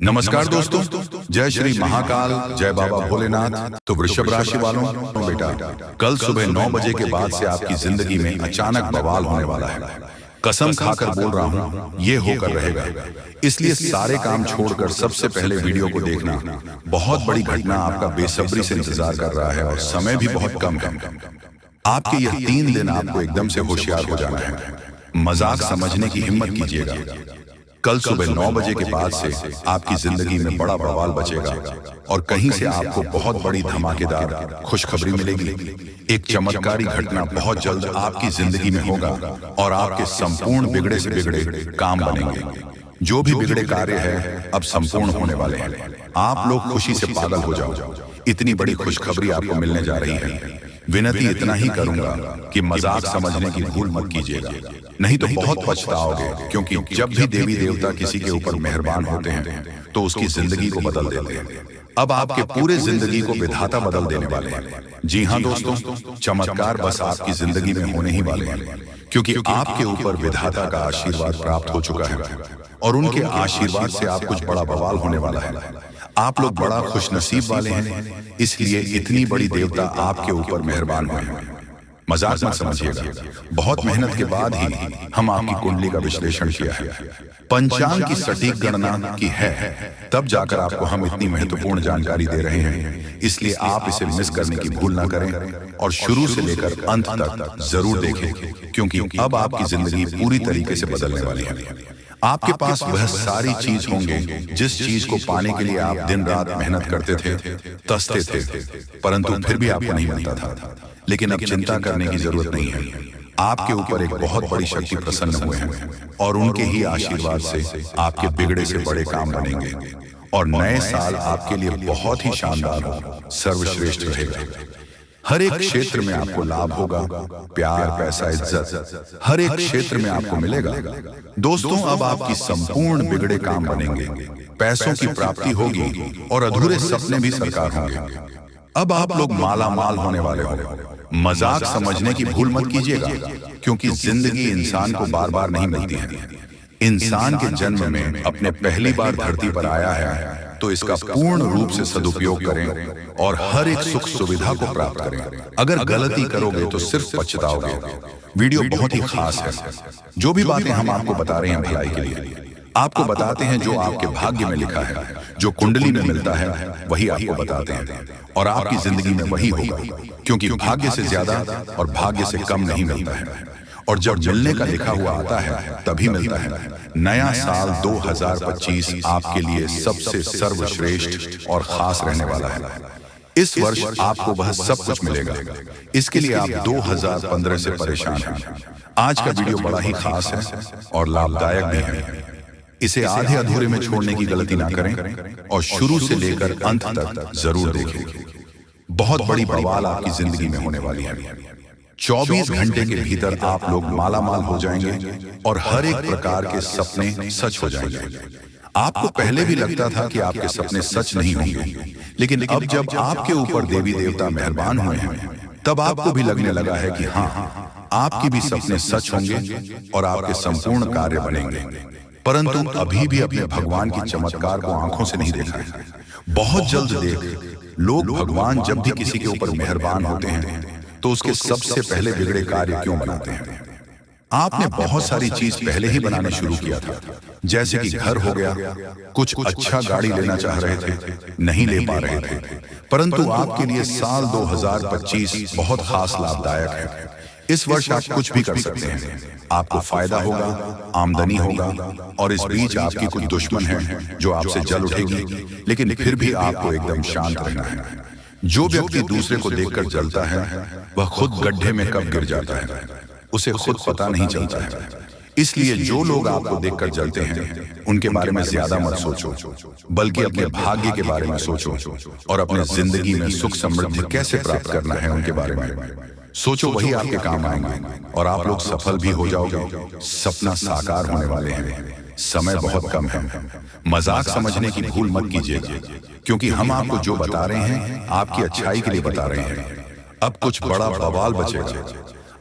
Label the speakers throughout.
Speaker 1: नमस्कार दोस्तों, जय श्री महाकाल, जय बाबा भोलेनाथ। तो वृषभ राशि वालों, बेटा कल सुबह 9 बजे के बाद से आपकी जिंदगी में अचानक बवाल होने वाला है। कसम खाकर बोल रहा हूँ, ये होकर रहेगा। इसलिए सारे काम छोड़कर सबसे पहले वीडियो को देखना। बहुत बड़ी घटना आपका बेसब्री से इंतजार कर रहा है और समय भी बहुत कम है। आपके ये 3 दिन आपको एकदम से होशियार हो जाना है। मजाक समझने की हिम्मत कीजिएगा। कल सुबह 9 बजे के बाद से आपकी जिंदगी में बड़ा बवाल बचेगा और कहीं से आपको बहुत बड़ी धमाकेदार खुशखबरी मिलेगी। एक चमत्कारी घटना बहुत जल्द आपकी जिंदगी में होगा और आपके संपूर्ण बिगड़े से बिगड़े काम बनेंगे। जो भी बिगड़े कार्य है अब संपूर्ण होने वाले हैं। आप लोग खुशी से पागल हो जाओ। इतनी बड़ी खुशखबरी आपको मिलने जा रही है। विनती इतना ही करूंगा कि मजाक समझने की भूल मत कीजिएगा, नहीं तो बहुत पछताओगे। क्योंकि जब भी देवी देवता किसी के ऊपर मेहरबान होते हैं तो उसकी जिंदगी को बदल देते हैं। अब आपके पूरे जिंदगी को विधाता बदल देने वाले हैं। जी हाँ दोस्तों, चमत्कार बस आपकी जिंदगी में होने ही वाले हैं, क्योंकि आपके ऊपर विधाता का आशीर्वाद प्राप्त हो चुका है और उनके आशीर्वाद से आप कुछ बड़ा बवाल होने वाला है। आप लोग बड़ा खुशनसीब वाले हैं, इसलिए इतनी बड़ी देवता आपके ऊपर मेहरबान हुए हैं। मजाक मत समझिएगा। बहुत मेहनत के बाद ही हम आपकी कुंडली का विश्लेषण किया है। पंचांग की सटीक गणना की है, तब जाकर आपको हम इतनी महत्वपूर्ण जानकारी दे रहे हैं। इसलिए आप इसे मिस करने की भूल ना करें और शुरू से लेकर अंत तक जरूर देखें, क्योंकि अब आपकी जिंदगी पूरी तरीके से बदलने वाली है। आपके पास वह सारी चीज होंगे जिस चीज को पाने के लिए आप दिन रात मेहनत करते थे, तसते थे, परंतु फिर भी आपको नहीं मिलता था। लेकिन अब चिंता करने की जरूरत नहीं है। आपके ऊपर एक बहुत बड़ी शक्ति प्रसन्न हुए हैं और उनके ही आशीर्वाद से आपके बिगड़े से बड़े काम बनेंगे और नए साल आपके लिए बहुत ही शानदार हो, सर्वश्रेष्ठ रहेगा। हर एक क्षेत्र में आपको लाभ होगा। प्यार, पैसा, इज्जत हर एक क्षेत्र में आपको मिलेगा। दोस्तों, अब आपकी संपूर्ण बिगड़े काम बनेंगे, पैसों की प्राप्ति होगी और अधूरे सपने भी साकार होंगे। अब आप लोग माला माल होने वाले हो। मजाक समझने की भूल मत कीजिएगा, क्योंकि जिंदगी इंसान को बार बार नहीं मिलती है। इंसान के जन्म में अपने पहली बार धरती पर आया है तो इसका पूर्ण रूप से सदुपयोग करें और हर एक सुख सुविधा को प्राप्त करें। अगर गलती करोगे तो सिर्फ पछताओगे। वीडियो बहुत ही खास है। जो भी बातें हम आपको बता रहे हैं भलाई के लिए, आपको बताते हैं जो आपके भाग्य में लिखा है। जो कुंडली में मिलता है वही आपको बताते हैं और आपकी जिंदगी में वही होगा, क्योंकि भाग्य से ज्यादा और भाग्य से कम नहीं मिलता है। और जब मिलने का लिखा हुआ आता है तभी मिलता है। नया साल 2025 आपके लिए सबसे सर्वश्रेष्ठ और खास रहने वाला है। इस वर्ष आपको वह सब कुछ मिलेगा। इसके लिए आप 2015 से परेशान हैं। आज का वीडियो बड़ा ही खास है और लाभदायक भी है। इसे आधे अधूरे में छोड़ने की गलती ना करें और शुरू से लेकर अंत तक जरूर देखें। बहुत बड़ी बवाल आपकी जिंदगी में होने वाली है। 24 घंटे के भीतर आप लोग माला माल हो जाएंगे और हर एक प्रकार के सपने सच हो जाएंगे। आपको पहले भी लगता था कि आपके सपने सच नहीं होंगे, लेकिन अब जब आपके ऊपर देवी देवता मेहरबान हुए हैं तब आपको भी लगने लगा है कि हाँ, आपकी भी सपने सच होंगे और आपके संपूर्ण कार्य बनेंगे। परंतु अभी भी अपने भगवान की चमत्कार को आंखों से नहीं देखा है। बहुत जल्द देख। लोग भगवान जब भी किसी के ऊपर मेहरबान होते हैं तो उसके सबसे पहले बिगड़े कार्य क्यों बनाते हैं? आपने बहुत सारी चीज पहले ही बनाने शुरू किया था, जैसे कि घर हो गया, कुछ अच्छा गाड़ी लेना चाह रहे थे, नहीं ले पा रहे थे। परंतु आपके लिए साल 2025 बहुत खास लाभदायक है। इस वर्ष आप कुछ भी कर सकते हैं। आपको फायदा होगा, आमदनी होगा और इस बीच आपकी कुछ दुश्मन हैं जो आपसे जल उठेगी, लेकिन फिर भी आपको एकदम शांत रहना है। जो व्यक्ति दूसरे को देखकर जलता है वह खुद गड्ढे में कब गिर जाता है उसे खुद पता नहीं चलता है। इसलिए जो लोग आपको देखकर जलते हैं उनके बारे में ज्यादा मत सोचो, बल्कि अपने भाग्य के बारे में सोचो और अपने जिंदगी में सुख समृद्धि कैसे प्राप्त करना है उनके बारे में सोचो। वही आपके काम आएंगे और आप लोग सफल भी हो जाओगे। सपना साकार होने वाले हैं। समय बहुत कम है। मजाक समझने की भूल मत कीजिएगा, क्योंकि हम आपको जो बता रहे हैं आपकी अच्छाई के लिए बता रहे हैं। अब कुछ बड़ा बवाल बचेगा।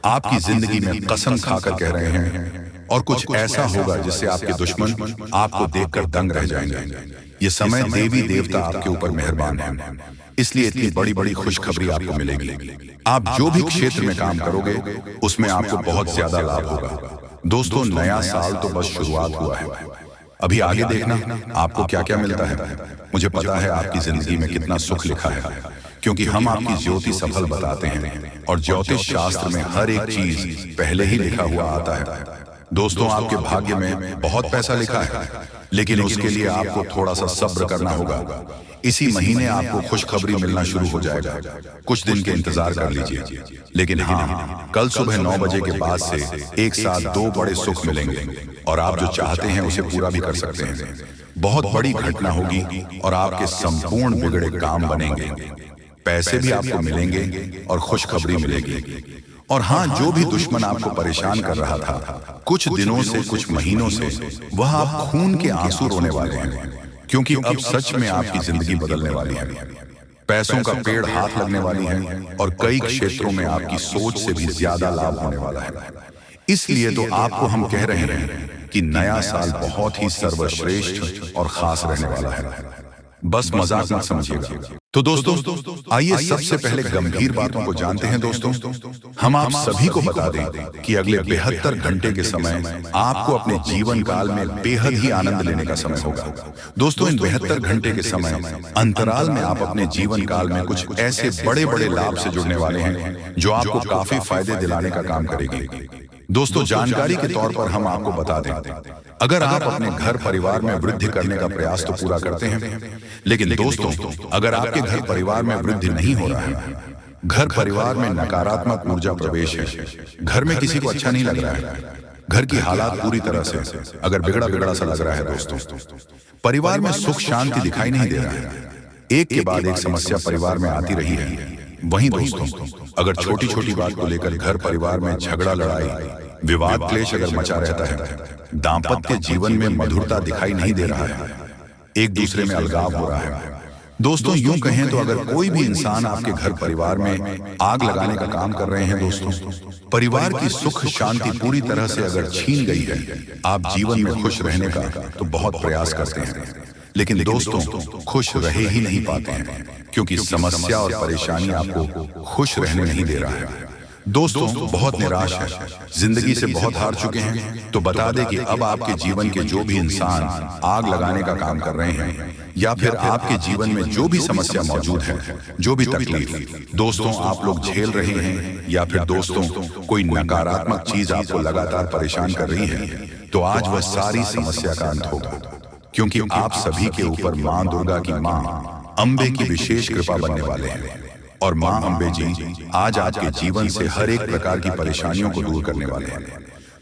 Speaker 1: आपकी जिंदगी में कसम खाकर कह रहे हैं और कुछ ऐसा होगा जिससे आपके दुश्मन आपको देखकर दंग रह जाएंगे। ये समय देवी देवता आपके ऊपर मेहरबान है, इसलिए इतनी बड़ी बड़ी खुशखबरी आपको मिलेगी। आप जो भी क्षेत्र में काम करोगे उसमें आपको बहुत ज्यादा लाभ होगा। दोस्तों, नया साल तो बस शुरुआत हुआ है, अभी आगे देखना आपको क्या क्या मिलता है। मुझे पता है आपकी जिंदगी में कितना सुख लिखा है, क्योंकि हम आपकी ज्योति सफल बताते हैं और ज्योतिष शास्त्र में हर एक चीज पहले ही लिखा हुआ आता है। दोस्तों, आपके भाग्य में बहुत पैसा लिखा है, लेकिन उसके लिए आपको थोड़ा सा सब्र करना होगा। इसी महीने आपको खुशखबरी मिलना शुरू हो जाएगा, कुछ दिन के इंतजार कर लीजिए। लेकिन हाँ, कल सुबह 9 बजे के बाद से एक साथ 2 बड़े सुख मिलेंगे और आप जो चाहते हैं उसे पूरा भी कर सकते हैं। बहुत बड़ी घटना होगी और आपके संपूर्ण बिगड़े काम बनेंगे, पैसे भी आपको मिलेंगे और खुशखबरी मिलेगी। और हाँ, जो भी दुश्मन आपको परेशान कर रहा था कुछ दिनों से, कुछ महीनों से, वह आप खून के आंसू रोने वाले हैं, क्योंकि अब सच में आपकी जिंदगी बदलने वाली है। पैसों का पेड़ हाथ लगने वाली है और कई क्षेत्रों में आपकी सोच से भी ज्यादा लाभ होने वाला है। इसलिए तो आपको हम कह रहे हैं कि नया साल बहुत ही सर्वश्रेष्ठ और खास रहने वाला है, बस मजाक मत समझिएगा। तो दोस्तों, आइए सबसे पहले गंभीर बातों को जानते हैं। दोस्तों, हम आप सभी को बता दें कि अगले 72 घंटे के समय आपको अपने जीवन काल में बेहद ही आनंद लेने का समय होगा। दोस्तों, इन 72 घंटे के समय अंतराल में आप अपने जीवन काल में कुछ ऐसे बड़े बड़े लाभ से जुड़ने वाले हैं जो आपको काफी फायदे दिलाने का काम करेगी। दोस्तों, जानकारी के तौर पर हम आपको बता दें, अगर आप अपने घर परिवार में वृद्धि करने का प्रयास तो पूरा करते हैं, लेकिन दोस्तों, अगर आपके घर परिवार में वृद्धि नहीं हो रहा है, घर परिवार में नकारात्मक ऊर्जा प्रवेश है, घर में किसी को अच्छा नहीं लग रहा है, घर की हालात पूरी तरह से अगर बिगड़ा बिगड़ा सा लग रहा है, दोस्तों, परिवार में सुख शांति दिखाई नहीं दे रहा है, एक के बाद एक समस्या परिवार में आती रही है। वहीं दोस्तों, अगर छोटी छोटी बात को लेकर घर परिवार में झगड़ा, लड़ाई, विवाद, क्लेश अगर मचा रहता है, दाम्पत्य जीवन में मधुरता दिखाई नहीं दे रहा है, एक दूसरे में अलगाव हो रहा है, दोस्तों, यूं कहें तो अगर कोई भी इंसान आपके घर परिवार में आग लगाने का काम कर रहे हैं, दोस्तों, परिवार की सुख शांति पूरी तरह से अगर छीन गई है, आप जीवन में खुश रहने का तो बहुत प्रयास करते हैं, लेकिन दोस्तों, खुश रहे ही नहीं पाते हैं, क्योंकि समस्या और परेशानी आपको खुश रहने नहीं दे रहा है। दोस्तों, बहुत निराश है, जिंदगी से बहुत हार चुके हैं, तो बता दें कि अब आपके जीवन के जो भी इंसान आग लगाने का काम कर रहे हैं, या फिर आपके जीवन में जो भी समस्या मौजूद है, जो भी तकलीफ दोस्तों आप लोग झेल रहे हैं, या फिर दोस्तों कोई नकारात्मक चीज आपको लगातार परेशान कर रही है, तो आज वह सारी समस्या का अंत होगा, क्योंकि आप सभी के ऊपर माँ दुर्गा की माँ अम्बे की विशेष कृपा बनने वाले हैं। और माँ अम्बे जी आज आपके जीवन से हर एक प्रकार की परेशानियों को दूर करने वाले हैं।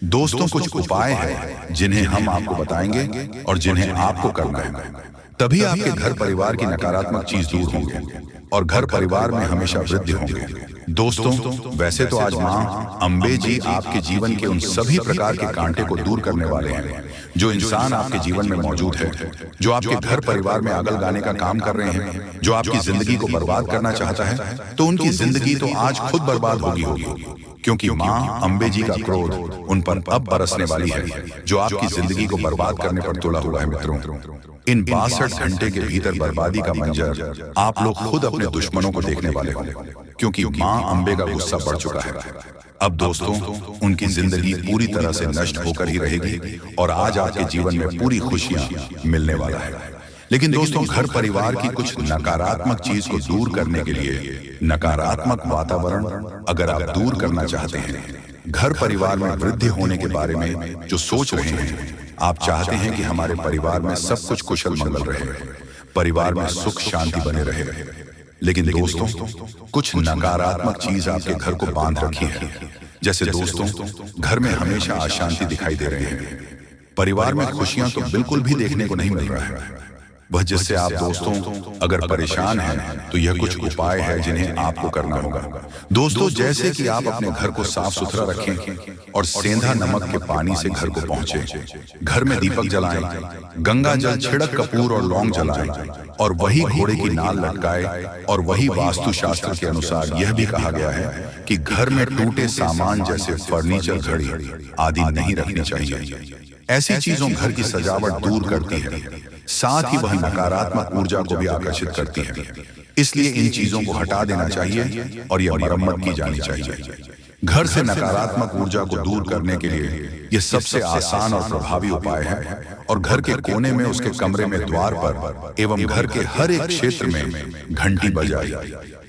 Speaker 1: दोस्तों, कुछ उपाय हैं जिन्हें हम आपको बताएंगे और जिन्हें आपको करना है, तभी आपके घर परिवार की नकारात्मक चीज दूर होंगे और घर परिवार में हमेशा वृद्धि होंगे। दोस्तों, वैसे तो आज माँ अम्बे जी आपके जीवन के उन सभी प्रकार के कांटे को दूर करने वाले हैं जो इंसान आपके जीवन में मौजूद है, जो आपके घर परिवार में आग लगाने का काम कर रहे हैं, जो आपकी जिंदगी को बर्बाद करना चाहता है, तो उनकी जिंदगी तो आज खुद बर्बाद होगी, क्योंकि माँ अम्बे जी का क्रोध उन पर अब बरसने वाली है, जो आपकी जिंदगी को बर्बाद करने पर तुला हुआ है। मित्रों, इन 62 घंटे के भीतर बर्बादी का मंजर आप लोग खुद अपने दुश्मनों को देखने वाले हो, क्योंकि माँ अम्बे का गुस्सा बढ़ चुका है। अब दोस्तों, उनकी जिंदगी पूरी तरह से नष्ट होकर ही रहेगी और आज आपके जीवन में पूरी खुशियां मिलने वाला है। लेकिन दोस्तों, घर परिवार की कुछ नकारात्मक चीज को दूर करने के लिए, नकारात्मक वातावरण अगर आप दूर करना चाहते हैं, घर परिवार में वृद्धि होने के बारे में जो सोच रहे हैं, आप चाहते हैं कि हमारे परिवार में सब कुछ कुशल मंगल रहे, परिवार में सुख शांति बने रहे, लेकिन दोस्तों कुछ नकारात्मक चीज आपके घर को बांध रखी है। जैसे दोस्तों, घर में हमेशा अशांति दिखाई दे रहे हैं, परिवार में खुशियां तो बिल्कुल भी देखने को नहीं मिल रहा है। वह जिससे आप दोस्तों अगर परेशान हैं, तो यह कुछ उपाय है जिन्हें आपको करना होगा। दोस्तों, जैसे कि आप अपने घर को साफ सुथरा रखें और सेंधा नमक के पानी से घर को पहुंचे, घर में दीपक जलाएं, गंगा जल छिड़क कपूर और लौंग जलाएं और वही घोड़े की नाल लटकाए। और वही वास्तु शास्त्र के अनुसार यह भी कहा गया है कि घर में टूटे सामान जैसे फर्नीचर, घड़ी आदि नहीं रखनी चाहिए। ऐसी चीजों घर की सजावट दूर करती है, साथ ही वह नकारात्मक ऊर्जा को भी आकर्षित करती है। इसलिए इन चीजों को हटा देना चाहिए और यह मरम्मत की जानी चाहिए। घर से नकारात्मक ऊर्जा को दूर करने के लिए यह सबसे आसान और प्रभावी उपाय है और घर के कोने में उसके कमरे में द्वार पर एवं घर के हर एक क्षेत्र में घंटी बजाई।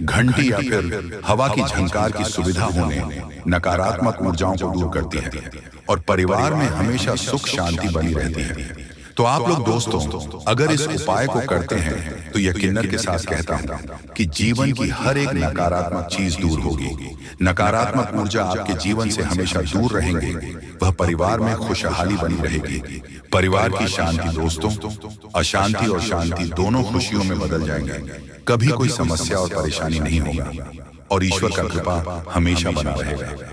Speaker 1: घंटी या फिर हवा की झंकार की सुविधा होने नकारात्मक ऊर्जाओं को दूर करती है और परिवार में हमेशा सुख शांति बनी रहती है। तो आप लोग दोस्तों अगर इस उपाय को करते हैं तो यकीनन के साथ कहता हूं कि जीवन की हर एक नकारात्मक चीज दूर होगी। नकारात्मक ऊर्जा आपके जीवन से हमेशा दूर रहेंगे। वह परिवार में खुशहाली बनी रहेगी। परिवार की शांति दोस्तों, अशांति और शांति दोनों खुशियों में बदल जाएंगे। कभी कोई समस्या और परेशानी नहीं होगा और ईश्वर का कृपा हमेशा बना रहेगा।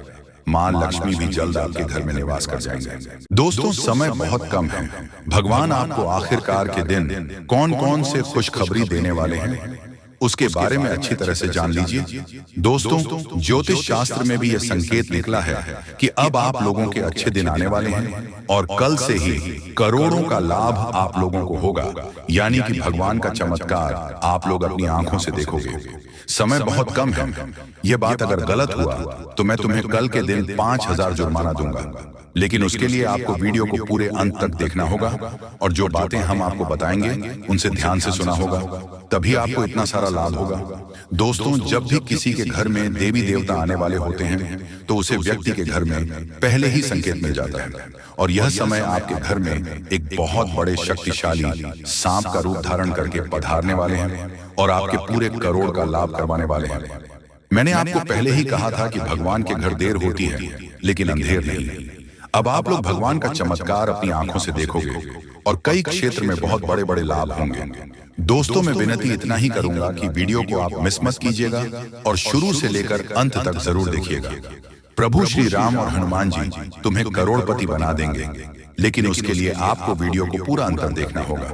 Speaker 1: मां लक्ष्मी भी जल्द आपके घर में निवास कर जाएंगे। दोस्तों समय बहुत कम है। भगवान आपको आखिरकार के दिन कौन कौन से खुशखबरी देने वाले हैं उसके बारे में अच्छी तरह से जान लीजिए। दोस्तों ज्योतिष शास्त्र में भी यह संकेत निकला है कि अब आप लोगों के अच्छे दिन आने वाले हैं और कल से ही करोड़ों का लाभ आप लोगों को होगा। यानी कि भगवान का चमत्कार आप लोग अपनी आंखों से देखोगे। समय बहुत कम है। यह बात अगर गलत हुआ तो मैं तुम्हें कल के दिन 5000 जुर्माना दूंगा। लेकिन उसके लिए आपको वीडियो को पूरे अंत तक देखना होगा और जो बातें हम आपको बताएंगे उनसे ध्यान से सुना होगा, तभी आपको इतना सारा लाभ होगा। दोस्तों जब भी किसी के घर में देवी देवता आने वाले होते हैं तो उसे व्यक्ति के घर में पहले ही संकेत मिल जाता है और यह समय आपके घर में एक बहुत बड़े शक्तिशाली सांप का रूप धारण करके पधारने वाले हैं और आपके पूरे करोड़ का लाभ करवाने वाले हैं। मैंने आपको पहले ही कहा था कि भगवान के घर देर होती है लेकिन अंधेर नहीं। अब आप लोग भगवान का चमत्कार अपनी आंखों से देखोगे और कई क्षेत्र में बहुत बड़े बड़े लाभ होंगे। दोस्तों मैं विनती इतना ही करूंगा कि वीडियो को आप मिस मत कीजिएगा और शुरू से लेकर अंत तक जरूर देखिएगा। प्रभु श्री राम और हनुमान जी तुम्हें करोड़पति बना देंगे, लेकिन उसके लिए आपको वीडियो को पूरा अंत तक देखना होगा,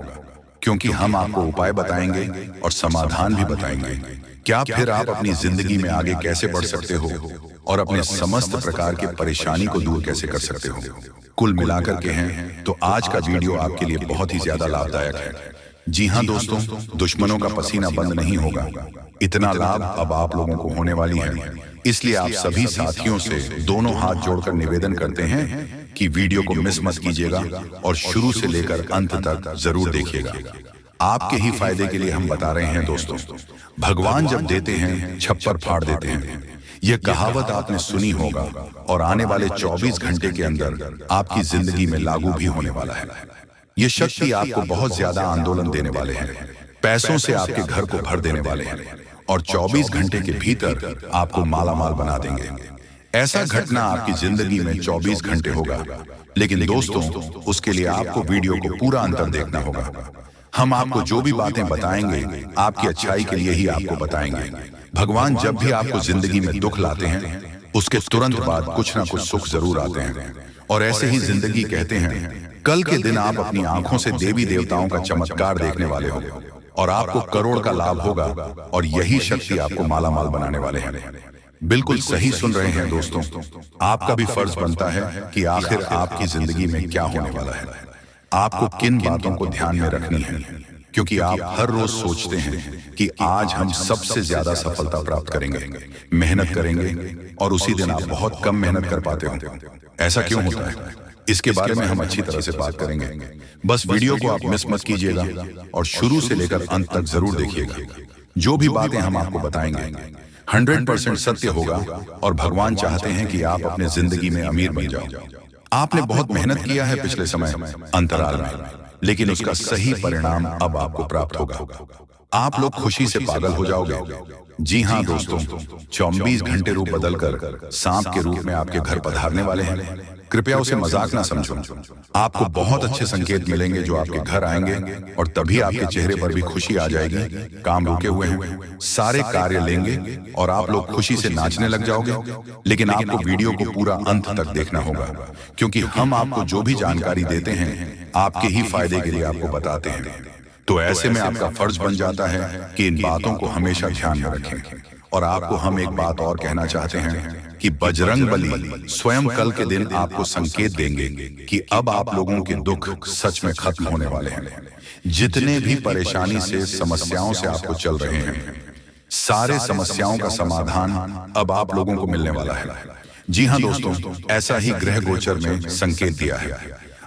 Speaker 1: क्योंकि हम आपको उपाय बताएंगे और समाधान भी बताएंगे। क्या फिर आप अपनी जिंदगी में आगे कैसे बढ़ सकते हो और अपने समस्त प्रकार की परेशानी को दूर कैसे कर सकते हो। कुल मिलाकर के हैं तो आज का वीडियो आपके लिए बहुत ही ज्यादा लाभदायक है। जी हाँ दोस्तों, दुश्मनों का पसीना बंद नहीं होगा। इतना लाभ अब आप लोगों को होने वाली है। इसलिए आप सभी साथियों से दोनों हाथ जोड़कर निवेदन करते हैं कि वीडियो को मिस मत कीजिएगा और शुरू से लेकर अंत तक जरूर देखिएगा। आपके ही फायदे के लिए हम बता रहे हैं दोस्तों। भगवान जब देते हैं छप्पर फाड़ देते हैं, यह कहावत आपने सुनी होगा और आने वाले 24 घंटे के अंदर आपकी जिंदगी में लागू भी होने वाला है। ये शक्ति आपको बहुत ज्यादा आंदोलन देने वाले हैं, पैसों से आपके घर को भर देने वाले हैं और 24 घंटे के भीतर आपको मालामाल बना देंगे। ऐसा घटना आपकी जिंदगी में 24 घंटे होगा, लेकिन दोस्तों उसके लिए आपको वीडियो को पूरा अंतर देखना होगा। हम आपको जो भी बातें बताएंगे आपकी अच्छाई के लिए ही आपको बताएंगे। भगवान जब भी आपको जिंदगी में दुख लाते हैं उसके तुरंत बाद कुछ ना कुछ सुख जरूर आते हैं और ऐसे ही जिंदगी कहते हैं। कल के दिन आप अपनी आंखों से देवी देवताओं का चमत्कार देखने वाले हो और आपको करोड़ का लाभ होगा और यही शक्ति आपको मालामाल बनाने वाले हैं। बिल्कुल सही सुन रहे हैं दोस्तों। आपका भी फर्ज बनता है कि आखिर आपकी जिंदगी में क्या होने वाला है, आपको किन बातों को ध्यान में रखनी है, क्योंकि आप हर रोज सोचते हैं कि आज हम सबसे ज्यादा सफलता प्राप्त करेंगे, मेहनत करेंगे और उसी दिन आप बहुत कम मेहनत कर पाते हो। ऐसा क्यों होता है, इसके बारे में हम अच्छी तरह से बात करेंगे। बस वीडियो को आप मिस मत कीजिएगा और शुरू से लेकर अंत तक जरूर देखिएगा। जो भी बातें हम आपको बताएंगे 100% सत्य होगा और भगवान चाहते हैं कि आप अपने जिंदगी में अमीर बन जाओ। आपने बहुत मेहनत किया है पिछले समय अंतराल में, लेकिन उसका सही परिणाम अब आपको प्राप्त होगा। आप लोग खुशी से पागल हो जाओगे। जी हाँ दोस्तों, 24 घंटे रूप बदलकर सांप के रूप में आपके घर पधारने वाले हैं। कृपया उसे मजाक ना समझो। आपको बहुत अच्छे संकेत मिलेंगे जो आपके घर आएंगे और तभी आपके चेहरे पर भी खुशी आ जाएगी। काम रुके हुए हैं, सारे कार्य लेंगे और आप लोग खुशी से नाचने लग जाओगे। लेकिन आपको वीडियो को पूरा अंत तक देखना होगा, क्योंकि हम आपको जो भी जानकारी देते हैं आपके ही फायदे के लिए आपको बताते हैं। तो ऐसे में आपका फर्ज बन जाता है कि इन बातों को हमेशा ध्यान में रखें। और आपको हम एक बात और कहना चाहते हैं कि बजरंग बली स्वयं कल के दिन आपको संकेत देंगे कि अब आप लोगों के दुख सच में खत्म होने वाले हैं। जितने भी परेशानी से, समस्याओं से आपको चल रहे हैं, सारे समस्याओं का समाधान अब आप लोगों को मिलने वाला है। जी हाँ दोस्तों, ऐसा ही ग्रह गोचर में संकेत दिया है।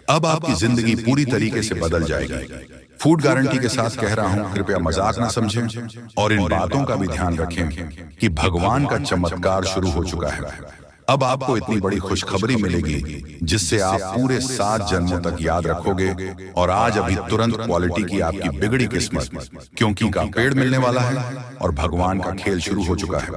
Speaker 1: अब आपकी जिंदगी पूरी तरीके से बदल जाएगी। फूड गारंटी के साथ कह रहा हूं, कृपया मजाक ना समझें और इन बातों का भी ध्यान रखें कि भगवान का चमत्कार शुरू हो चुका है। अब आपको इतनी बड़ी खुशखबरी मिलेगी जिससे आप पूरे 7 जन्मों तक याद रखोगे। और आज अभी तुरंत क्वालिटी की आपकी बिगड़ी किस्मत क्योंकि का पेड़ मिलने वाला है और भगवान का खेल शुरू हो चुका है।